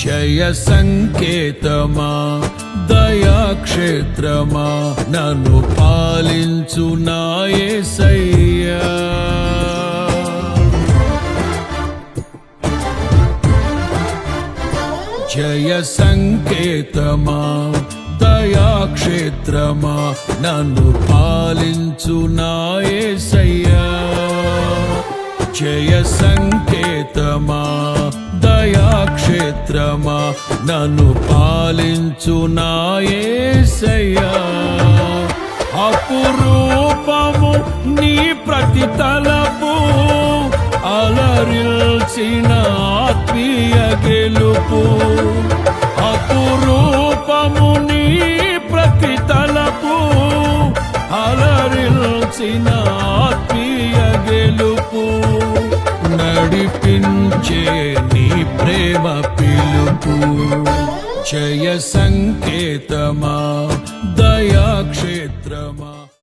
జయ సంకేతమా దయాక్షేత్రమా నన్ను పాలించు నా యేసయ్యా. జయ సంకేతమా దయాక్షేత్రమా నన్ను పాలించు నా యేసయ్యా. జయ సంకేతమా దయాక్షేత్రమా నన్ను పాలించు నా యేసయ్యా. అపురూపము నీ ప్రతి తలపు అలరిల్చిన ఆత్మీయ గెలుపు. అపురూపము నీ ప్రతి తలపు అలరిల్చిన ఆత్మీయ గెలుపు. నడిపించే నీ ప్రేమ పిలుపు. జయ సంకేతమా దయాక్షేత్రమా.